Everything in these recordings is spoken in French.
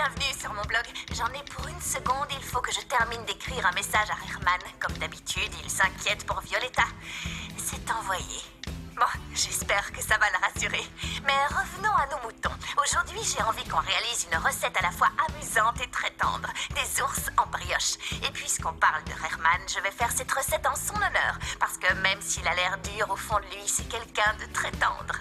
bienvenue sur mon blog. J'en ai pour une seconde, il faut que je termine d'écrire un message à Herman. Comme d'habitude, il s'inquiète pour Violetta. C'est envoyé. Bon, j'espère que ça va le rassurer. Mais revenons à nos moutons. Aujourd'hui, j'ai envie qu'on réalise une recette à la fois amusante et très tendre. Des ours en brioche. Et puisqu'on parle de Herman, je vais faire cette recette en son honneur. Parce que même s'il a l'air dur, au fond de lui, c'est quelqu'un de très tendre.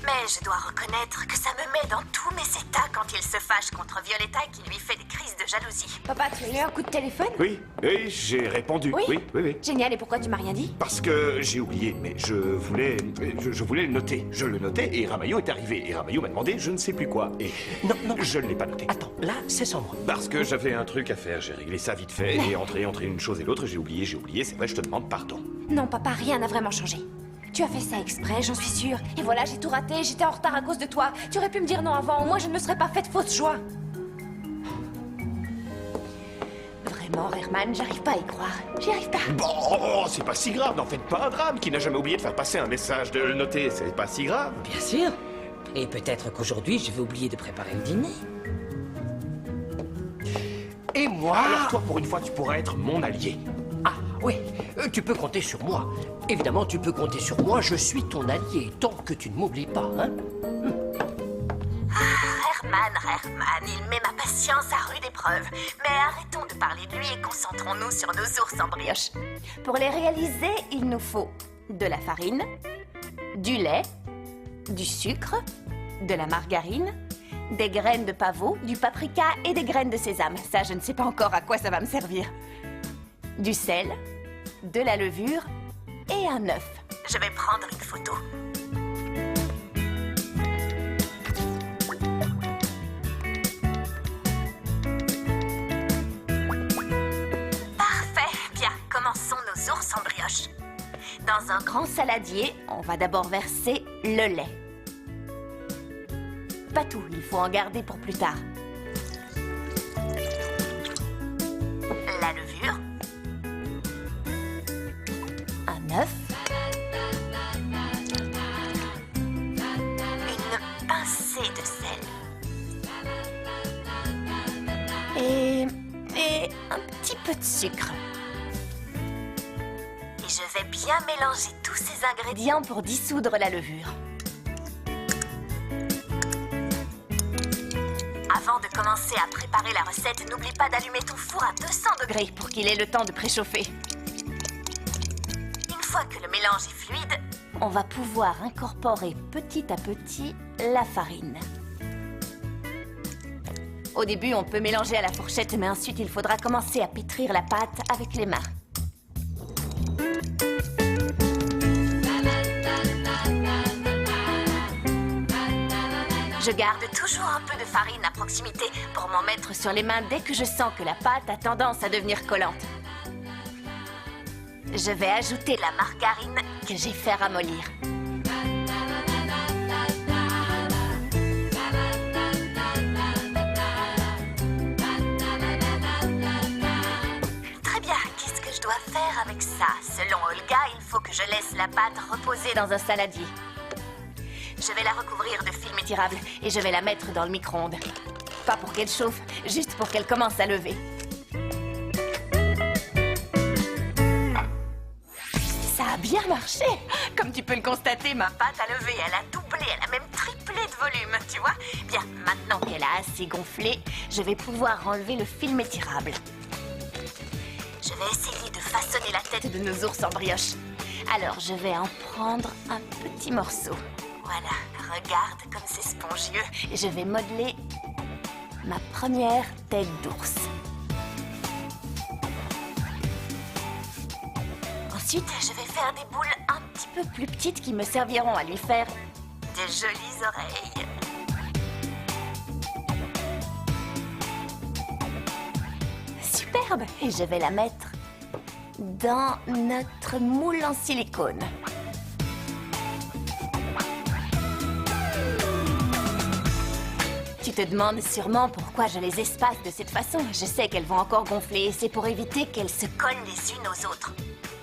Mais je dois reconnaître que ça me met dans tous mes états quand il se fâche contre Violetta et qu'il lui fait des crises de jalousie. Papa, tu as eu un coup de téléphone? Oui, j'ai répondu. Oui. Oui. Génial, et pourquoi tu m'as rien dit? Parce que j'ai oublié, mais je voulais le noter. Je le notais et Ramayo est arrivé. Et Ramayo m'a demandé je ne sais plus quoi. Et non, je ne l'ai pas noté. Attends, là, c'est sans moi. Parce que j'avais un truc à faire. J'ai réglé ça vite fait et entre une chose et l'autre, j'ai oublié. C'est vrai, je te demande pardon. Non, papa, rien n'a vraiment changé. Tu as fait ça exprès, j'en suis sûre. Et voilà, j'ai tout raté, j'étais en retard à cause de toi. Tu aurais pu me dire non avant, au moins je ne me serais pas fait de fausse joie. Vraiment, Herman, j'arrive pas à y croire. J'y arrive pas. Bon, c'est pas si grave, n'en faites pas un drame. Qui n'a jamais oublié de faire passer un message, de le noter, c'est pas si grave. Bien sûr. Et peut-être qu'aujourd'hui, je vais oublier de préparer le dîner. Et moi... Alors toi, pour une fois, tu pourrais être mon allié. Ah, oui, tu peux compter sur moi. Évidemment, tu peux compter sur moi, je suis ton allié, tant que tu ne m'oublies pas, hein. Herman, il met ma patience à rude épreuve. Mais arrêtons de parler de lui et concentrons-nous sur nos ours en brioche. Pour les réaliser, il nous faut de la farine, du lait, du sucre, de la margarine, des graines de pavot, du paprika et des graines de sésame. Ça, je ne sais pas encore à quoi ça va me servir. Du sel, de la levure et un œuf. Je vais prendre une photo. Parfait. Bien, commençons nos ours en brioche. Dans un grand saladier, on va d'abord verser le lait. Pas tout, il faut en garder pour plus tard. La levure. Un œuf. Une pincée de sel. Et un petit peu de sucre. Et je vais bien mélanger tous ces ingrédients pour dissoudre la levure. Avant de commencer à préparer la recette, n'oublie pas d'allumer ton four à 200 degrés pour qu'il ait le temps de préchauffer. Une fois que le mélange est fluide, on va pouvoir incorporer petit à petit la farine. Au début, on peut mélanger à la fourchette, mais ensuite, il faudra commencer à pétrir la pâte avec les mains. Je garde toujours un peu de farine à proximité pour m'en mettre sur les mains dès que je sens que la pâte a tendance à devenir collante. Je vais ajouter la margarine que j'ai fait ramollir. Très bien, qu'est-ce que je dois faire avec ça? Selon Olga, il faut que je laisse la pâte reposer dans un saladier. Je vais la recouvrir de film étirable et je vais la mettre dans le micro-ondes. Pas pour qu'elle chauffe, juste pour qu'elle commence à lever. Ça a bien marché. Comme tu peux le constater, ma pâte a levé, elle a doublé, elle a même triplé de volume, tu vois? Bien, maintenant qu'elle a assez gonflé, je vais pouvoir enlever le film étirable. Je vais essayer de façonner la tête de nos ours en brioche. Alors, je vais en prendre un petit morceau. Voilà, regarde comme c'est spongieux. Et je vais modeler ma première tête d'ours. Ensuite, je vais faire des boules un petit peu plus petites qui me serviront à lui faire de jolies oreilles. Superbe! Et je vais la mettre dans notre moule en silicone. Tu te demandes sûrement pourquoi je les espace de cette façon. Je sais qu'elles vont encore gonfler et c'est pour éviter qu'elles se collent les unes aux autres.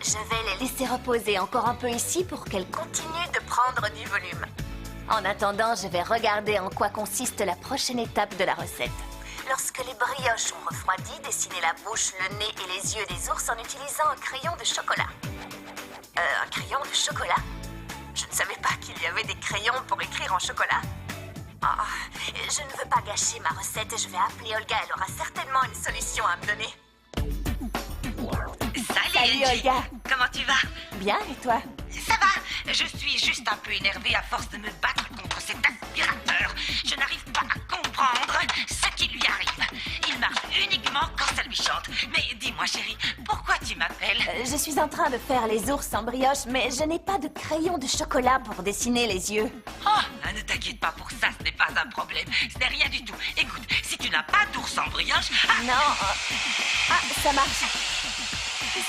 Je vais les laisser reposer encore un peu ici pour qu'elles continuent de prendre du volume. En attendant, je vais regarder en quoi consiste la prochaine étape de la recette. Lorsque les brioches ont refroidi, dessinez la bouche, le nez et les yeux des ours en utilisant un crayon de chocolat. Un crayon de chocolat? Je ne savais pas qu'il y avait des crayons pour écrire en chocolat. Oh, je ne veux pas gâcher ma recette et je vais appeler Olga. Elle aura certainement une solution à me donner. Salut Olga. Comment tu vas? Bien, et toi? Ça va. Je suis juste un peu énervée à force de me battre contre cet aspirateur. Je n'arrive pas à comprendre ce qui lui arrive. Il marche uniquement quand ça lui chante. Mais dis-moi chérie, pourquoi tu m'appelles? Je suis en train de faire les ours en brioche, mais je n'ai pas de crayon de chocolat pour dessiner les yeux. Oh, ne t'inquiète pas pour ça, ce n'est pas un problème. Ce n'est rien du tout. Écoute, si tu n'as pas d'ours en brioche... Non. Ah, ça marche.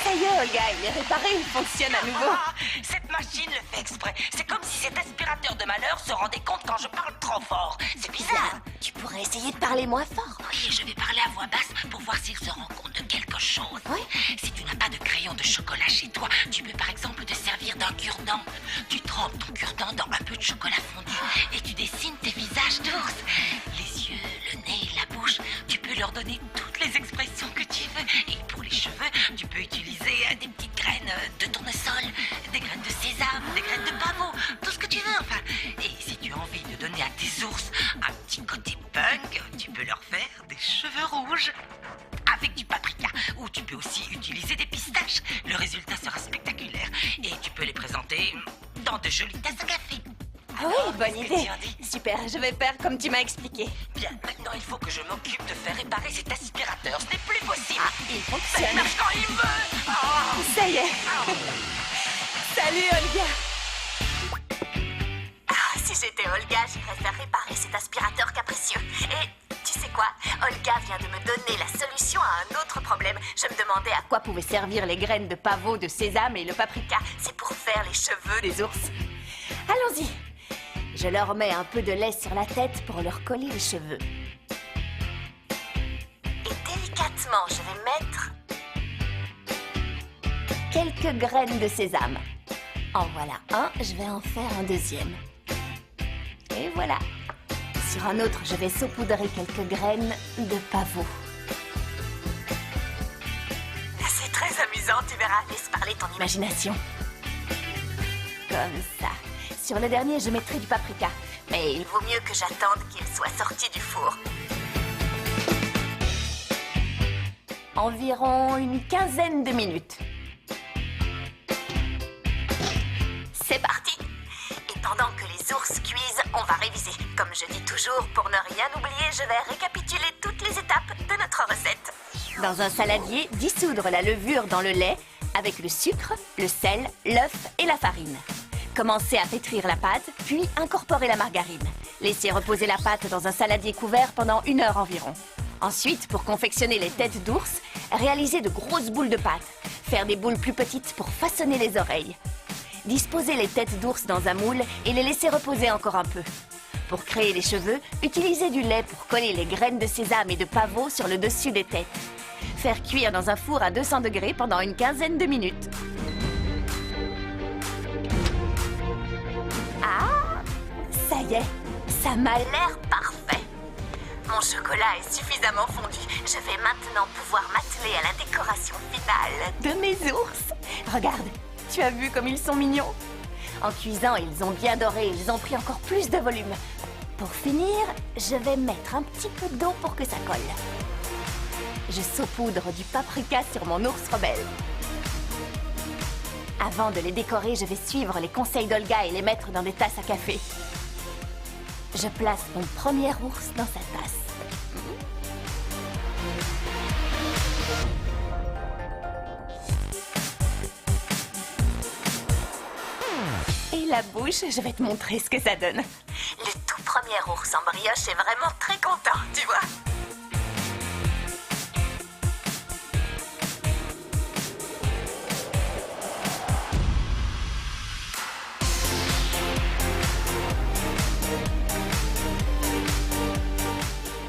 Ça y est, Olga, il est réparé, il fonctionne à nouveau. Cette machine le fait exprès. C'est comme si cet aspirateur de malheur se rendait compte quand je parle trop fort. C'est bizarre. Tu pourrais essayer de parler moins fort. Oui, je vais parler à voix basse pour voir s'il se rend compte de quelque chose. Oui. Si tu n'as pas de crayon de chocolat chez toi, tu peux par exemple te servir d'un cure-dent. Tu trempes ton cure-dent dans un peu de chocolat fondu et tu dessines tes visages d'ours. Les yeux, le nez, la bouche. Tu peux leur donner toutes les expressions que tu veux. Et pour les cheveux, tu peux utiliser des petites graines de tournesol, des graines de sésame, des graines de pavot, tout ce que tu veux, enfin. Et si tu as envie de donner à tes ours un petit côté punk, tu peux leur faire des cheveux rouges avec du paprika. Ou tu peux aussi utiliser des pistaches. Le résultat sera spectaculaire. Et tu peux les présenter dans de jolies tasses à café. Ah oui, bonne qu'est-ce que idée. tu en dis? Super, je vais faire comme tu m'as expliqué. Bien, maintenant il faut que je m'occupe de faire réparer cet aspirateur. Ce n'est plus possible. Il Ça fonctionne. marche quand il veut. Oh. Ça y est. Salut, Olga. Si j'étais Olga, j'irais faire réparer cet aspirateur capricieux. Et tu sais quoi? Olga vient de me donner la solution à un autre problème. Je me demandais à quoi Quoi pouvaient servir les graines de pavot, de sésame et le paprika? c'est pour faire les cheveux des Des ours. Allons-y. Je leur mets un peu de lait sur la tête pour leur coller les cheveux. Et délicatement, je vais mettre... Quelques graines de sésame. En voilà un, je vais en faire un deuxième. Et voilà. Sur un autre, je vais saupoudrer quelques graines de pavot. C'est très amusant, tu verras. Laisse parler ton image. Imagination. Comme ça. Sur le dernier, je mettrai du paprika. Mais Il vaut mieux que j'attende qu'il soit sorti du four. environ une quinzaine de minutes. C'est parti. Et pendant que les ours cuisent, on va réviser. Comme je dis toujours, pour ne rien oublier, je vais récapituler toutes les étapes de notre recette. Dans un saladier, dissoudre la levure dans le lait avec le sucre, le sel, l'œuf et la farine. Commencez à pétrir la pâte, puis incorporer la margarine. Laissez reposer la pâte dans un saladier couvert pendant 1 heure environ. Ensuite, pour confectionner les têtes d'ours, réalisez de grosses boules de pâte. Faire des boules plus petites pour façonner les oreilles. Disposez les têtes d'ours dans un moule et les laissez reposer encore un peu. Pour créer les cheveux, utilisez du lait pour coller les graines de sésame et de pavot sur le dessus des têtes. Faire cuire dans un four à 200 degrés pendant une quinzaine de minutes. Ah, ça y est, ça m'a l'air. L'air parfait. Mon chocolat est suffisamment fondu. Je vais maintenant pouvoir m'atteler à la décoration finale. De mes ours. Regarde, tu as vu comme ils sont mignons? En cuisant, ils ont bien doré, ils ont pris encore plus de volume. Pour finir, je vais mettre un petit peu d'eau pour que ça colle. Je saupoudre du paprika sur mon ours rebelle. Avant de les décorer, je vais suivre les conseils d'Olga et les mettre dans des tasses à café. Je place mon premier ours dans sa tasse. Et la bouche, je vais te montrer ce que ça donne. Le tout premier ours en brioche est vraiment très content, tu vois.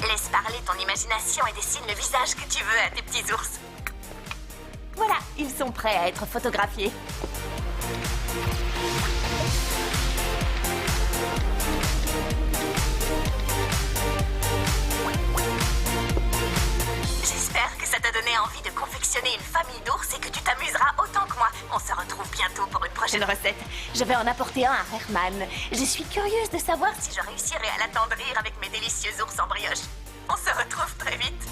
Laisse parler ton imagination et dessine le visage que tu veux à tes petits ours. Voilà, ils sont prêts à être photographiés. donné envie de confectionner une famille d'ours et que tu t'amuseras autant que moi. On se retrouve bientôt pour une prochaine recette. Je vais en apporter un à Herman. Je suis curieuse de savoir si... Si je réussirai à l'attendrir avec mes délicieux ours en brioche. On se retrouve très vite.